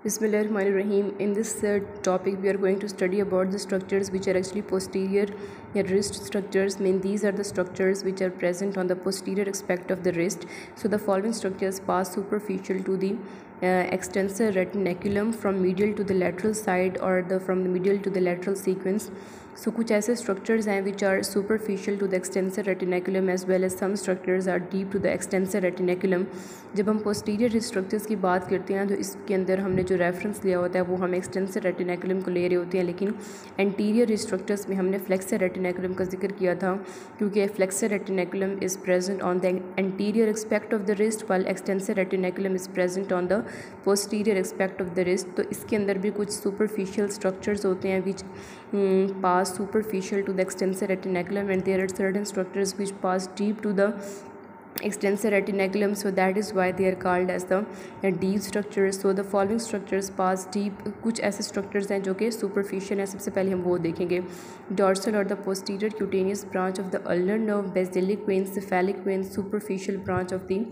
Bismillahirrahmanirrahim. In this topic, we are going to study about the structures which are actually posterior wrist structures. These are the structures which are present on the posterior aspect of the wrist. So the following structures pass superficial to the extensor retinaculum from medial to the lateral side or from the medial to the lateral sequence. So कुछ ऐसे structures हैं which are superficial to the extensor retinaculum as well as some structures are deep to the extensor retinaculum. जब हम posterior structures की बात करते हैं तो इसके अंदर हमने जो reference लिया होता है वो हम extensor retinaculum को ले रहे होते हैं, लेकिन anterior structures में हमने flexor retinaculum का जिक्र किया था क्योंकि flexor retinaculum is present on the anterior aspect of the wrist while extensor retinaculum is present on the posterior aspect of the wrist. तो इसके अंदर भी कुछ superficial structures होते हैं which pass superficial to the extensor retinaculum, and there are certain structures which pass deep to the extensor retinaculum, so that is why they are called as the deep structures. So the following structures pass deep. कुछ ऐसे structures हैं जो कि superficial हैं. सबसे पहले हम वो देखेंगे. Dorsal or the posterior cutaneous branch of the ulnar nerve, basilic vein, cephalic vein, superficial branch of the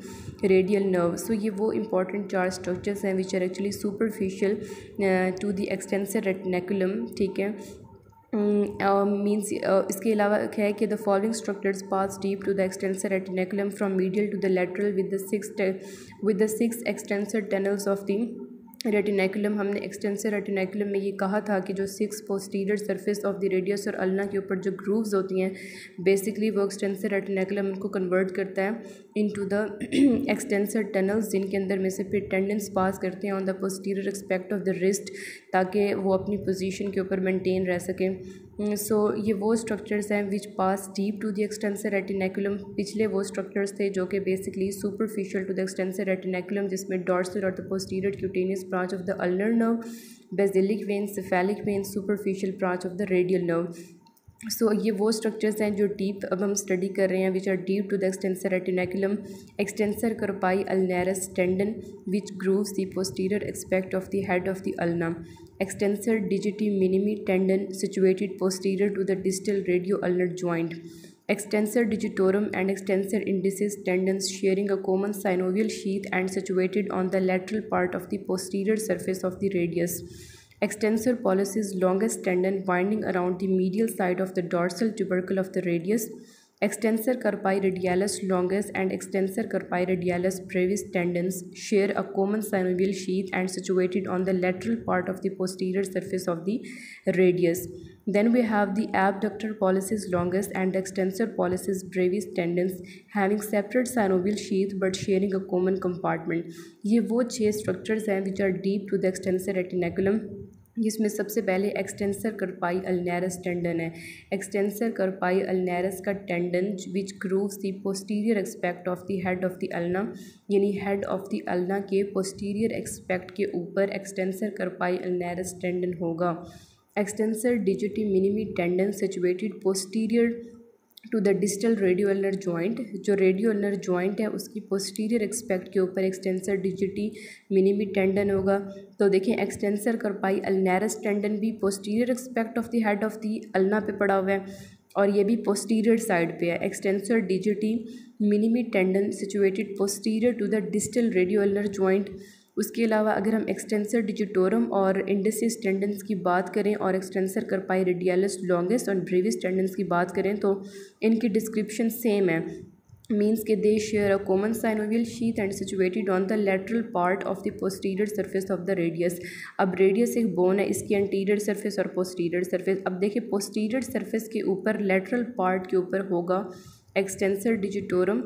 radial nerve. So ये वो important चार structures हैं which are actually superficial to the extensor retinaculum. ठीक है. इसके अलावा है कि the following structures pass deep to the extensor retinaculum from medial to the lateral with the six extensor tunnels of the retinaculum. हमने extensor retinaculum में ये कहा था कि जो six posterior surface of the radius और अल्ना के ऊपर जो ग्रूव्स होती हैं बेसिकली वो एक्सटेंसर रेटिनेकुलम उनको कन्वर्ट करता है इनटू द एक्सटेंसर टनल्स, जिनके अंदर में से फिर टेंडेंस पास करते हैं on the posterior aspect of the wrist ताकि वो अपनी पोजीशन के ऊपर मेंटेन रह सकें. सो ये वो स्ट्रक्चर्स हैं which pass deep to the extensor retinaculum. पिछले वो स्ट्रक्चर्स थे जो कि basically superficial to the extensor retinaculum, जिसमें डॉर्सल और the posterior cutaneous branch of the ulnar nerve, basilic vein, cephalic vein, superficial branch of the radial nerve. सो ये वो structures हैं जो डीप अब हम स्टडी कर रहे हैं which are deep to the extensor retinaculum. Extensor carpi ulnaris tendon which grooves the posterior aspect of the head of the ulna. Extensor digiti minimi tendon situated posterior to the distal radio ulnar joint. Extensor digitorum and extensor indicis tendons sharing a common synovial sheath and situated on the lateral part of the posterior surface of the radius. Extensor pollicis longest tendon winding around the medial side of the dorsal tubercle of the radius. Extensor carpi radialis longus and extensor carpi radialis brevis tendons share a common synovial sheath and situated on the lateral part of the posterior surface of the radius. Then we have the abductor pollicis longus and the extensor pollicis brevis tendons having separate synovial sheath but sharing a common compartment. ये वो 6 structures हैं which are deep to the extensor retinaculum, जिसमें सबसे पहले extensor carpi ulnaris tendon है. Extensor carpi ulnaris का tendon which grooves the posterior aspect of the head of the ulna, यानी head of the ulna के posterior aspect के ऊपर extensor carpi ulnaris tendon होगा. Extensor digiti minimi tendon situated posterior to the distal radio ulnar joint. जो radio ulnar joint है उसकी posterior aspect के ऊपर एक्सटेंसर डिजिटी मिनिमी टेंडन होगा. तो देखें एक्सटेंसर कार्पाई अल्नैरस टेंडन भी posterior aspect of the head of the ulna पे पड़ा हुआ है और ये भी पोस्टीरियर साइड पे है. Extensor digiti minimi tendon situated posterior to the distal radio ulnar joint. उसके अलावा अगर हम एक्सटेंसर डिजिटोरम और इंडिसिस टेंडेंस की बात करें और एक्सटेंसर कार्पाई रेडियालिस लॉन्गेस्ट और ब्रेविस टेंडेंस की बात करें तो इनकी डिस्क्रिप्शन सेम है. मीन्स के they share a common synovial sheath and situated on the lateral part of the posterior surface of the radius. अब रेडियस एक बोन है, इसकी एंटीरियर सरफेस और पोस्टीरियर सरफेस. अब देखिए पोस्टीरियर सरफेस के ऊपर लेटरल पार्ट के ऊपर होगा extensor digitorum,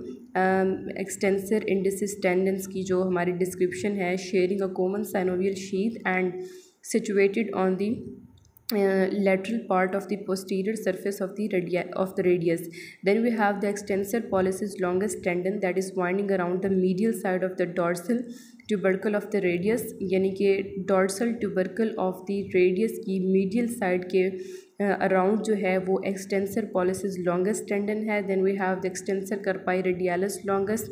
extensor indicis tendons की जो हमारी डिस्क्रिप्शन है sharing a common synovial sheath and situated on the lateral part of the posterior surface of the radius. Then we have the extensor pollicis longus tendon that is winding around the medial side of the dorsal tubercle of the radius, यानी कि dorsal tubercle of the radius की medial side के around जो है वो extensor pollicis longus tendon है. Then we have the extensor carpi radialis longus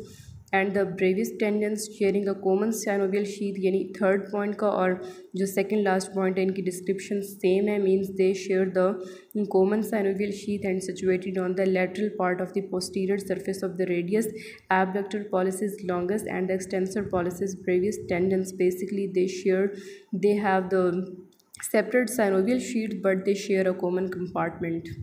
and the brevis tendons sharing a common synovial sheath, यानी third point का और जो सेकंड लास्ट पॉइंट है इनकी डिस्क्रिप्शन सेम है, means they share the common synovial sheath and situated on the lateral part of the posterior surface of the radius. Abductor pollicis longus and the extensor pollicis brevis tendons, basically they have the separate synovial sheath but they share a common compartment.